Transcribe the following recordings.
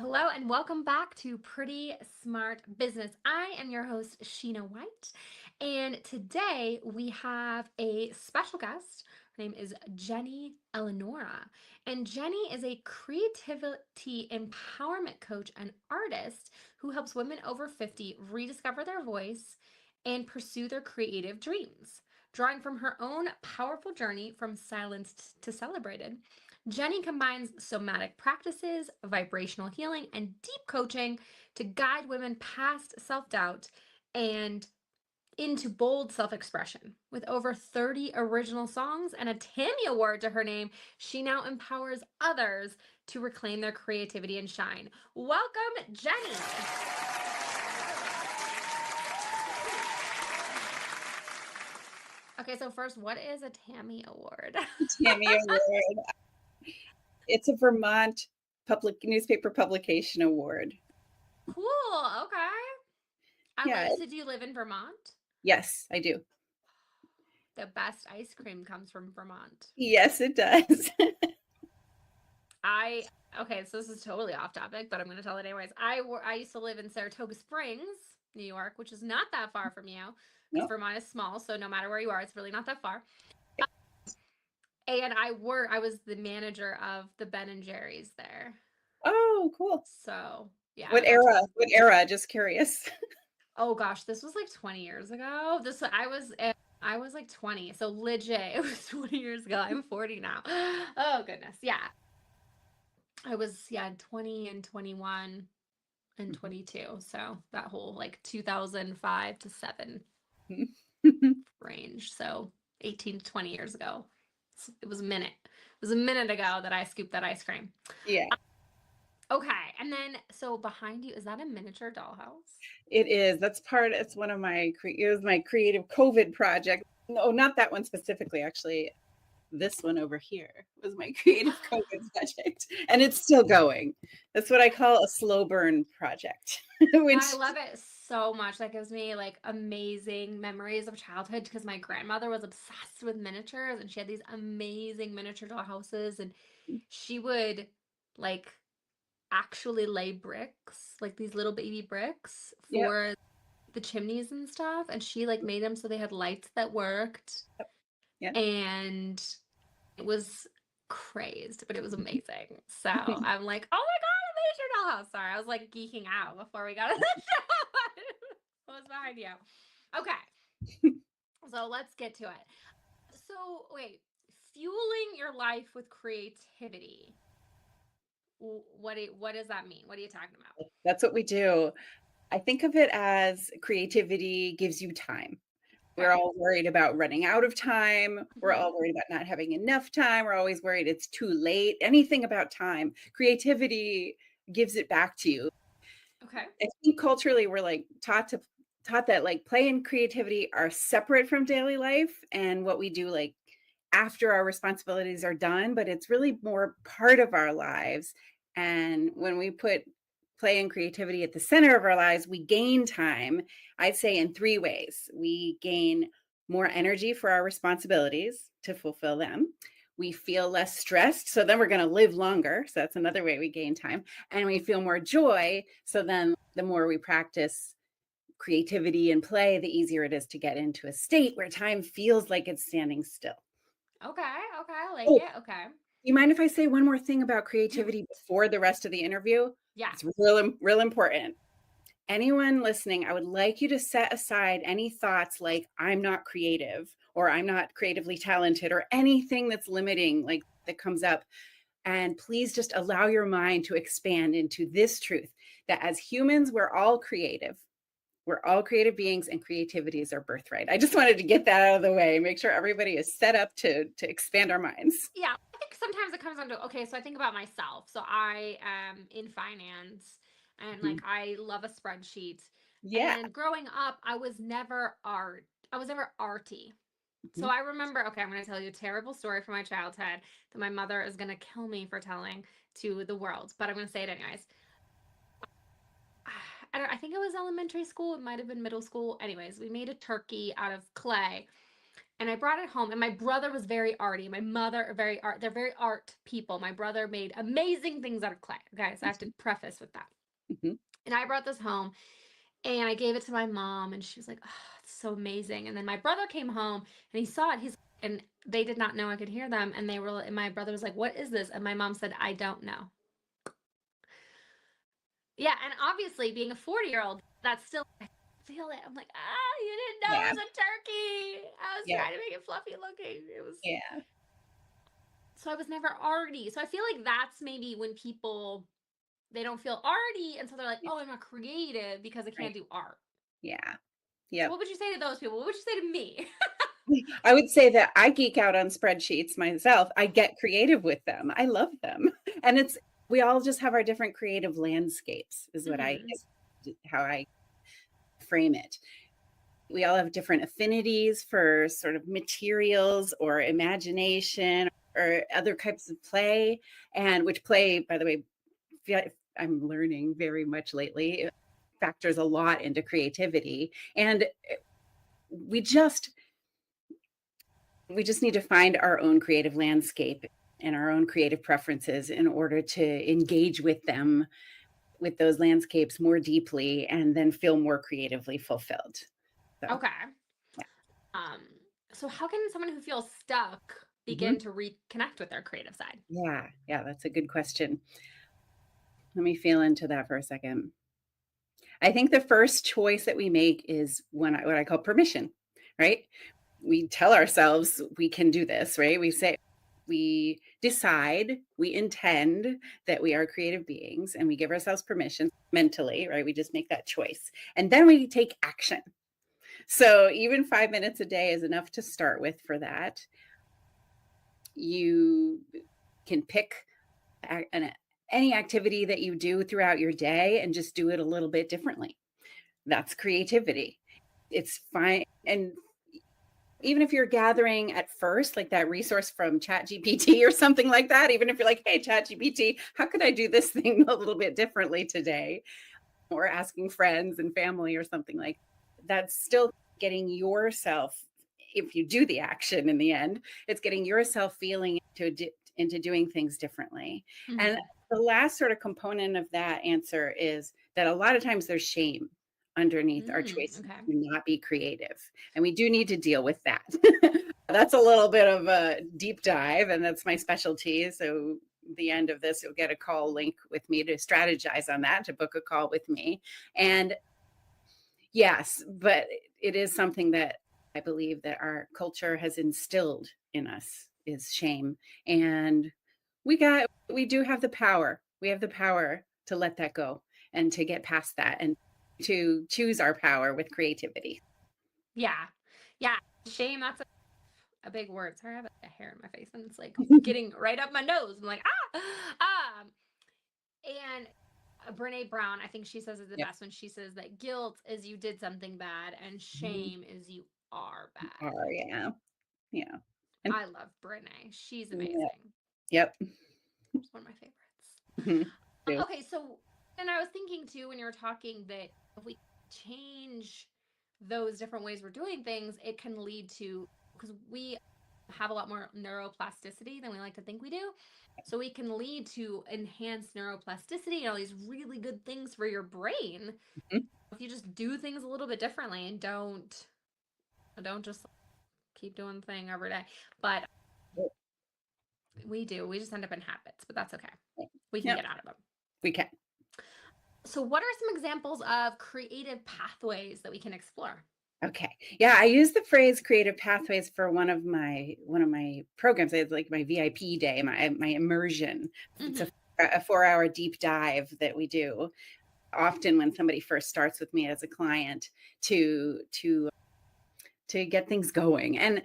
hello, and welcome back to Pretty Smart Business. I am your host, Sheena White, and today we have a special guest. Her name is Jenny Elinora, and Jenny is a creativity empowerment coach and artist who helps women over 50 rediscover their voice and pursue their creative dreams. Drawing from her own powerful journey from silenced to celebrated, Jenny combines somatic practices, vibrational healing, and deep coaching to guide women past self doubt and into bold self expression. With over 30 original songs and a Tammy Award to her name, she now empowers others to reclaim their creativity and shine. Welcome, Jenny. Okay, so first, what is a Tammy Award? Tammy Award. It's a Vermont public newspaper publication award. Cool. Okay. Yeah. So do you live in Vermont? Yes, I do. The best ice cream comes from Vermont. Yes, it does. Okay, so this is totally off topic, but I'm going to tell it anyways. I used to live in Saratoga Springs, New York, which is not that far from you, because No. Vermont is small, so no matter where you are, it's really not that far. And I was the manager of the Ben and Jerry's there. Oh, cool. So yeah. What era? What era? Just curious. Oh gosh, this was like 20 years ago. I was like 20, so legit, it was 20 years ago. I'm 40 now. Oh goodness, yeah. I was 20 and 21 and 22. So that whole like 2005 to 7 range. So 18 to 20 years ago. It was a minute. It was a minute ago that I scooped that ice cream. Yeah. Okay. And then, so behind you, is that a miniature dollhouse? It is. It's one of it was my creative COVID project. No, not that one specifically, actually. This one over here was my creative COVID project, and it's still going. That's what I call a slow burn project. I love it so much. That gives me like amazing memories of childhood because my grandmother was obsessed with miniatures and she had these amazing miniature doll houses and she would like actually lay bricks, like these little baby bricks Yep. for the chimneys and stuff. And she like made them so they had lights that worked. Yeah. And it was crazed, but it was amazing. So I'm like, oh my God, a miniature dollhouse. Sorry, I was like geeking out before we got to the show. What was behind you? Okay. So let's get to it. So wait, fueling your life with creativity. What does that mean? What are you talking about? That's what we do. I think of it as creativity gives you time. We're Okay. all worried about running out of time. We're Mm-hmm. all worried about not having enough time. We're always worried it's too late. Anything about time. Creativity gives it back to you. Okay. I think culturally we're like taught that like play and creativity are separate from daily life and what we do like after our responsibilities are done, but it's really more part of our lives. And when we put play and creativity at the center of our lives, we gain time, I'd say in three ways. We gain more energy for our responsibilities to fulfill them. We feel less stressed. So then we're going to live longer. So that's another way we gain time. And we feel more joy. So then the more we practice creativity and play, the easier it is to get into a state where time feels like it's standing still. Okay. Okay. I like Oh, it. Okay. you mind if I say one more thing about Yeah. creativity before the rest of the interview? Yeah. It's real important. Anyone listening, I would like you to set aside any thoughts like I'm not creative or I'm not creatively talented or anything that's limiting like that comes up. And please just allow your mind to expand into this truth that as humans, we're all creative. We're all creative beings and creativity is our birthright. I just wanted to get that out of the way, make sure everybody is set up to expand our minds. Yeah, I think sometimes it comes down to okay, so I think about myself. So I am in finance and like Mhm. I love a spreadsheet. Yeah. And growing up, I was never arty. So Mhm. I remember, okay, I'm going to tell you a terrible story from my childhood that my mother is going to kill me for telling to the world, but I'm going to say it anyways. I think it was elementary school, it might have been middle school. Anyways, we made a turkey out of clay and I brought it home. And my brother was very arty. My mother are very art. They're very art people. My brother made amazing things out of clay. Okay, so I have to preface with that. Mhm. And I brought this home, and I gave it to my mom, and she was like, "Oh, it's so amazing." And then my brother came home, and he saw it. He's and they did not know I could hear them, and they were. And my brother was like, "What is this?" And my mom said, "I don't know." Yeah, and obviously, being a 40-year-old, that's still I feel it. I'm like, you didn't know Yeah. it was a turkey. I was Yeah. trying to make it fluffy looking. It was Yeah. so I was never arty. So I feel like that's maybe when people they don't feel arty, and so they're like, Yeah. "Oh, I'm not creative because I can't Right. do art." Yeah. So Yep. what would you say to those people? What would you say to me? I would say that I geek out on spreadsheets myself. I get creative with them. I love them. And it's we all just have our different creative landscapes is what I Hmm. is how I frame it. We all have different affinities for sort of materials or imagination or other types of play, and which play, by the way, I'm learning very much lately, factors a lot into creativity. And we just we just need to find our own creative landscape and our own creative preferences in order to engage with them, with those landscapes more deeply and then feel more creatively fulfilled. So, Okay. yeah. Um, so how can someone who feels stuck begin Mhm. to reconnect with their creative side? Yeah, yeah, that's a good question. Let me feel into that for a second. I think the first choice that we make is what I call permission, right? We tell ourselves we can do this, right? We decide, we intend that we are creative beings and we give ourselves permission mentally, right? We just make that choice. And then we take action. So even 5 minutes a day is enough to start with for that. You can pick any activity that you do throughout your day and just do it a little bit differently. That's creativity. It's fine. And even if you're gathering at first, like that resource from ChatGPT or something like that, even if you're like, hey, ChatGPT, how could I do this thing a little bit differently today? Or asking friends and family or something like that's still getting yourself, if you do the action in the end, it's getting yourself feeling into doing things differently. And Hmm. the last sort of component of that answer is that a lot of times there's shame underneath our choice Okay. to not be creative. And we do need to deal with that. That's a little bit of a deep dive, and that's my specialty. So the end of this, you'll get a call link with me to strategize on that, to book a call with me. And yes, but it is something that I believe that our culture has instilled in us is shame. And we do have the power. We have the power to let that go and to get past that and to choose our power with creativity. Yeah. Yeah. Shame, that's a big word. Sorry, I have a hair in my face and it's like getting right up my nose. I'm like, ah. And Brene Brown, I think she says it the Yep. best when she says that guilt is you did something bad and Mhm. shame is you are Are, bad. yeah. Yeah. And I love Brene. She's yeah, amazing. yep. She's one of my favorites. Mhm. Do. Okay, so and I was thinking too when you were talking that if we change those different ways we're doing things, it can lead to because we have a lot more neuroplasticity than we like to think we do. So we can lead to enhanced neuroplasticity and all these really good things for your brain Mhm. if you just do things a little bit differently and don't just keep doing the thing every day. But we do. We just end up in habits, but that's okay. We can Yep, get out of them. we can. So, what are some examples of creative pathways that we can explore? Okay. Yeah, I use the phrase creative pathways for one of my programs. It's like my VIP day, my immersion. It's Hmm. a 4-hour deep dive that we do often when somebody first starts with me as a client to get things going. And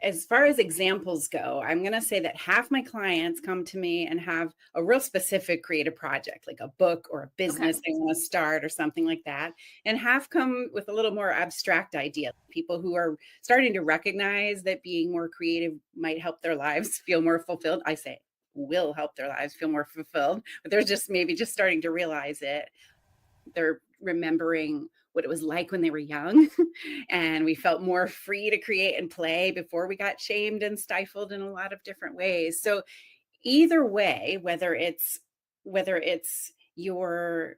as far as examples go, I'm going to say that half my clients come to me and have a real specific creative project, like a book or a Okay. business they want to start or something like that. And half come with a little more abstract idea, people who are starting to recognize that being more creative might help their lives feel more fulfilled. I say will help their lives feel more fulfilled, but they're just maybe just starting to realize it. They're remembering what it was like when they were young. And we felt more free to create and play before we got shamed and stifled in a lot of different ways. So either way, whether it's your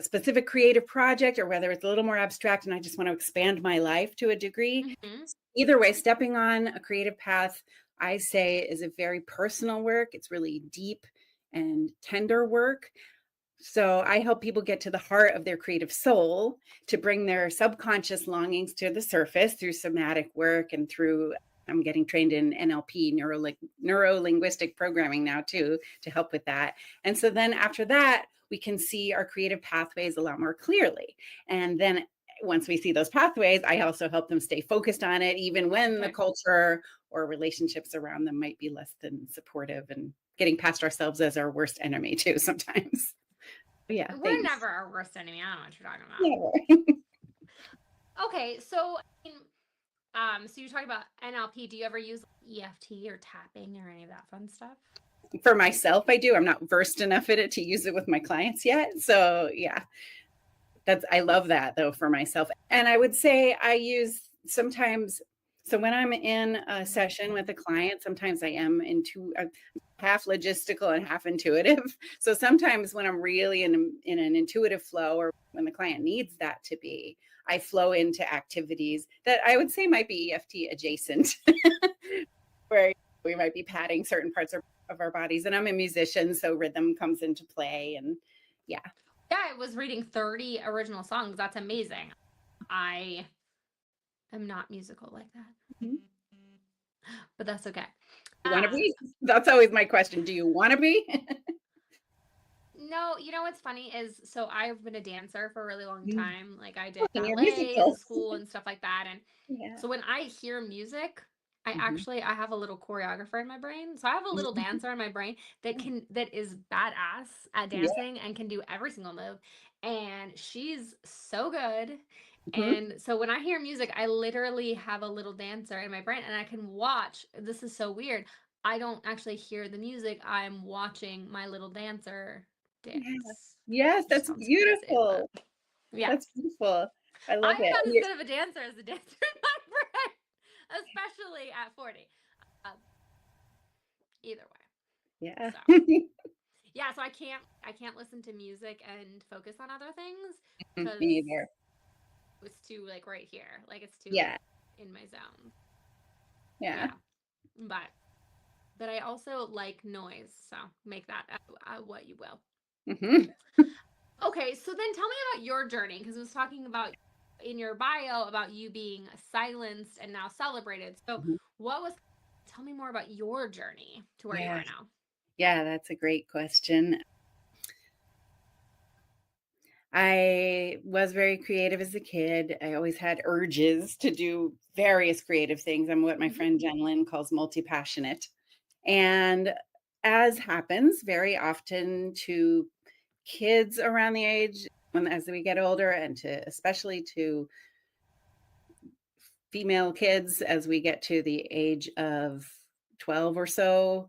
specific creative project or whether it's a little more abstract and I just want to expand my life to a degree, Hmm. either way, stepping on a creative path, I say, is a very personal work. It's really deep and tender work. So I help people get to the heart of their creative soul to bring their subconscious longings to the surface through somatic work and through I'm getting trained in NLP, neuro linguistic programming now too, to help with that. And so then after that, we can see our creative pathways a lot more clearly. And then once we see those pathways, I also help them stay focused on it, even when the Okay. culture or relationships around them might be less than supportive and getting past ourselves as our worst enemy too sometimes. Yeah, We're thanks. never our worst enemy. I don't know what you're talking about. Never. Okay, so I mean, so you talk about NLP. Do you ever use EFT or tapping or any of that fun stuff? For myself, I do. I'm not versed enough in it to use it with my clients yet. So yeah, that's I love that though for myself. And I would say I use sometimes so when I'm in a session with a client, sometimes I am into half logistical and half intuitive. So sometimes when I'm really in an intuitive flow or when the client needs that to be, I flow into activities that I would say might be EFT adjacent, where we might be patting certain parts of our bodies. And I'm a musician, so rhythm comes into play. And yeah. Yeah, I was reading 30 original songs. That's amazing. I am not musical like that, Mhm. but that's okay. You want to be? That's always my question. Do you want to be? No, you know what's funny is so I've been a dancer for a really long Mm. time. Like I did And you're ballet in musical. school and stuff like that. And Yeah. so when I hear music, Mhm. I have a little choreographer in my brain. So I have a little Mhm. dancer in my brain that is badass at Yeah. dancing and can do every single move. And she's so good. Mhm. And so when I hear music, I literally have a little dancer in my brain and I can watch. This is so weird. I don't actually hear the music. I'm watching my little dancer Yeah. dance, Yes, which that's sounds crazy, but beautiful. yeah. That's beautiful. I love I'm it. not as good of a dancer as the dancer in my brain, especially at 40. Uh, Either way. Yeah. So yeah, so I can't listen to music and focus on other things Me because neither. it's too like right here. Like it's too Yeah. in my zone. Yeah. Yeah. But I also like noise, so make that what you will. Mhm. Okay, so then tell me about your journey because it was talking about in your bio about you being silenced and now celebrated. So, Mhm. what was tell me more about your journey to where you Yeah. are now. Yeah, that's a great question. I was very creative as a kid. I always had urges to do various creative things. I'm what my Mhm. friend Jen Lynn calls multi-passionate. And as happens very often to kids around the age when as we get older and to especially to female kids as we get to the age of 12 or so,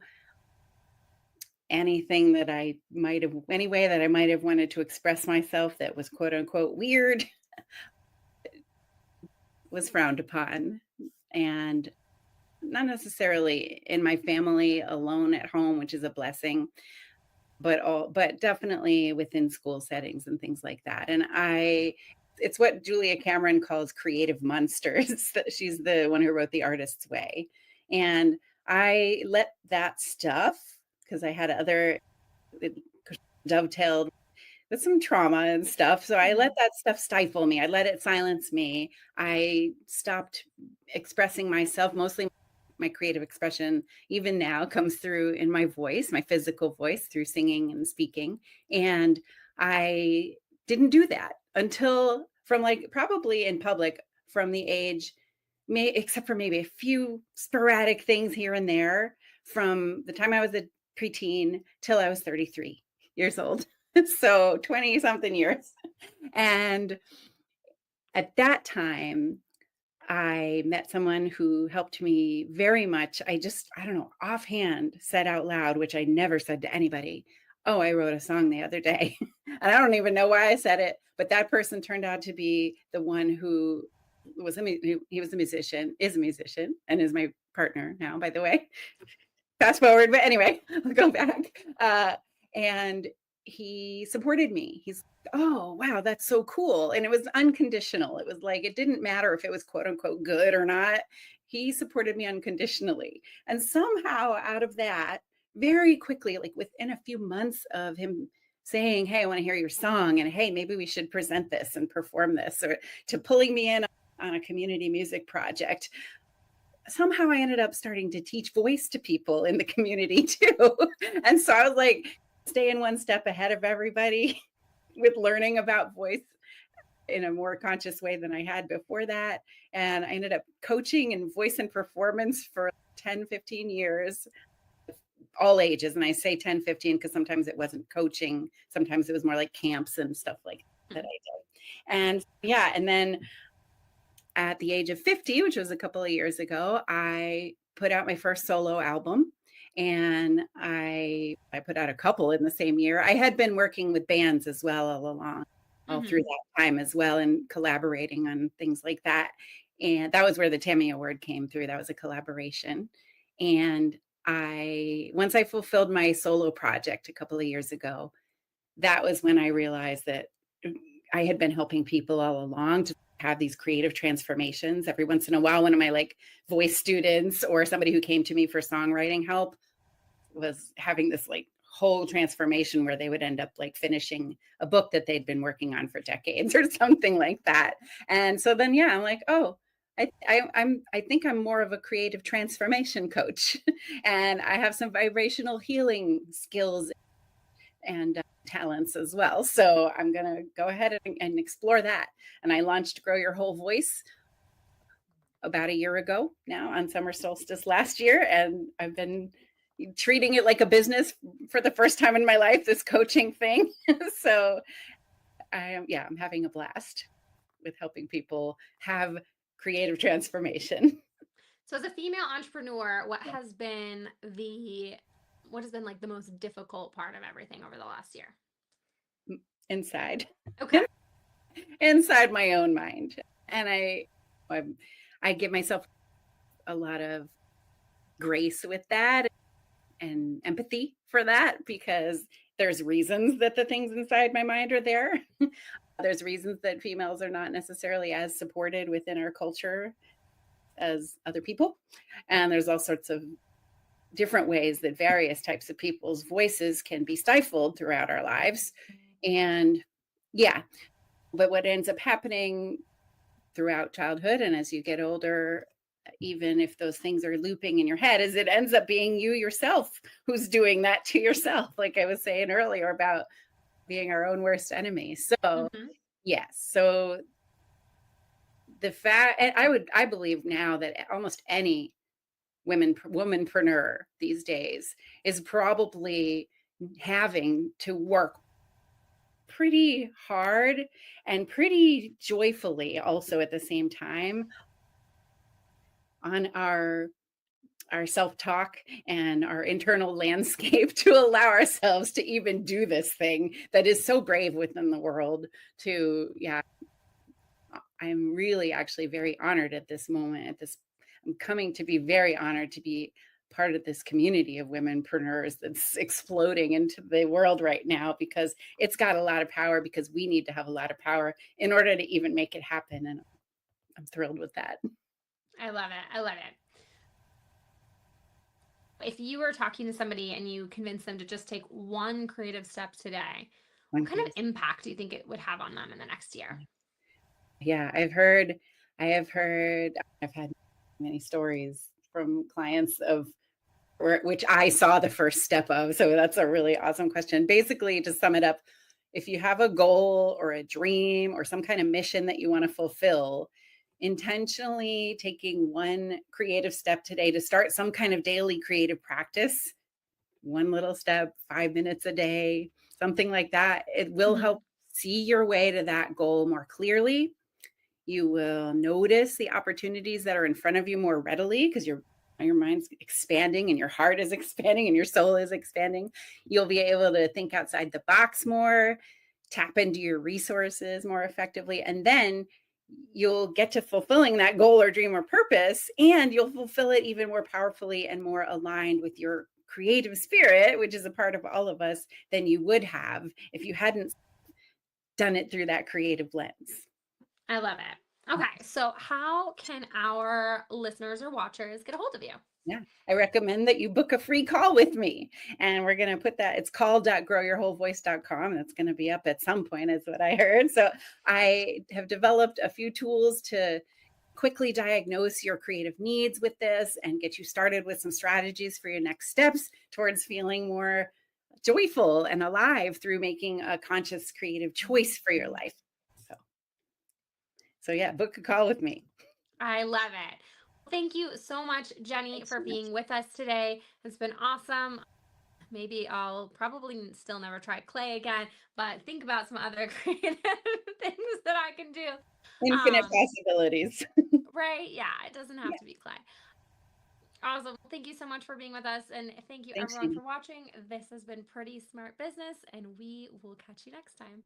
anything that I might have any way that I might have wanted to express myself that was quote unquote weird was frowned upon. And not necessarily in my family alone at home, which is a blessing, but definitely within school settings and things like that. And I it's what Julia Cameron calls creative monsters. That she's the one who wrote The Artist's Way. And I let that stuff because I had other it dovetailed with some trauma and stuff. So I let Mhm. that stuff stifle me. I let it silence me. I stopped expressing myself. Mostly my creative expression, even now, comes through in my voice, my physical voice, through singing and speaking. And I didn't do that until from like probably in public from the age, except for maybe a few sporadic things here and there, from the time I was a preteen till I was 33 years old. So 20 something years. And at that time, I met someone who helped me very much. I don't know, offhand said out loud, which I never said to anybody. Oh, I wrote a song the other day, and I don't even know why I said it, but that person turned out to be the one who was he was a musician, is a musician, and is my partner now, by the way. Fast forward, but anyway, I'll go back. And he supported me. He's, oh, wow, that's so cool. And it was unconditional. It was like, it didn't matter if it was quote unquote good or not. He supported me unconditionally. And somehow out of that, very quickly, like within a few months of him saying, hey, I want to hear your song, and hey, maybe we should present this and perform this, or to pulling me in on a community music project, somehow I ended up starting to teach voice to people in the community too. And so I was like staying one step ahead of everybody with learning about voice in a more conscious way than I had before that. And I ended up coaching in voice and performance for 10, 15 years, all ages. And I say 10, 15 because sometimes it wasn't coaching. Sometimes it was more like camps and stuff like that I did. And yeah, and then at the age of 50, which was a couple of years ago, I put out my first solo album, and I put out a couple in the same year. I had been working with bands as well all along, all through Mm-hmm. that time as well, and collaborating on things like that. And that was where the Tammy Award came through. That was a collaboration. And I once I fulfilled my solo project a couple of years ago, that was when I realized that I had been helping people all along to have these creative transformations. Every once in a while, one of my like voice students or somebody who came to me for songwriting help was having this like whole transformation where they would end up like finishing a book that they'd been working on for decades or something like that. And so then, yeah, I'm like, oh, I think I'm more of a creative transformation coach, and I have some vibrational healing skills and talents as well. So I'm going to go ahead and explore that. And I launched Grow Your Whole Voice about a year ago now on summer solstice last year. And I've been treating it like a business for the first time in my life, this coaching thing. So I'm having a blast with helping people have creative transformation. So as a female entrepreneur, what has been like the most difficult part of everything over the last year? Inside, Okay. inside my own mind. And I, I give myself a lot of grace with that and empathy for that, because there's reasons that the things inside my mind are there. There's reasons that females are not necessarily as supported within our culture as other people. And there's all sorts of different ways that various types of people's voices can be stifled throughout our lives. And yeah, but what ends up happening throughout childhood and as you get older, even if those things are looping in your head, is it ends up being you yourself who's doing that to yourself, like I was saying earlier about being our own worst enemy. So Mm-hmm. yes, so the fact, and I believe now that almost any womanpreneur these days is probably having to work pretty hard and pretty joyfully also at the same time on our self-talk and our internal landscape to allow ourselves to even do this thing that is so brave within the world. To yeah, I'm really actually very honored at this moment, at this I'm coming to be very honored to be part of this community of womenpreneurs that's exploding into the world right now, because it's got a lot of power, because we need to have a lot of power in order to even make it happen. And I'm thrilled with that. I love it. I love it. If you were talking to somebody and you convinced them to just take one creative step today, what One kind of creative. impact do you think it would have on them in the next year? Yeah, I've had many stories from clients of which I saw the first step of. So that's a really awesome question. Basically, to sum it up, if you have a goal or a dream or some kind of mission that you want to fulfill, intentionally taking one creative step today to start some kind of daily creative practice, one little step, 5 minutes a day, something like that, it will Mm-hmm. help see your way to that goal more clearly. You will notice the opportunities that are in front of you more readily because you're your mind's expanding and your heart is expanding and your soul is expanding, you'll be able to think outside the box more, tap into your resources more effectively, and then you'll get to fulfilling that goal or dream or purpose, and you'll fulfill it even more powerfully and more aligned with your creative spirit, which is a part of all of us, than you would have if you hadn't done it through that creative lens. I love it. Okay, so how can our listeners or watchers get a hold of you? Yeah, I recommend that you book a free call with me. And we're going to put that, it's call.growyourwholevoice.com. That's going to be up at some point, is what I heard. So I have developed a few tools to quickly diagnose your creative needs with this and get you started with some strategies for your next steps towards feeling more joyful and alive through making a conscious creative choice for your life. So, so yeah, book a call with me. I love it. Thank you so much, Jenny, Thanks for so much. being with us today. It's been awesome. Maybe I'll probably still never try clay again, but think about some other creative things that I can do. Infinite Um, possibilities. right? Yeah, it doesn't have Yeah. to be clay. Awesome. Thank you so much for being with us. And thank you, Thanks, everyone, Shannon. for watching. This has been Pretty Smart Business, and we will catch you next time.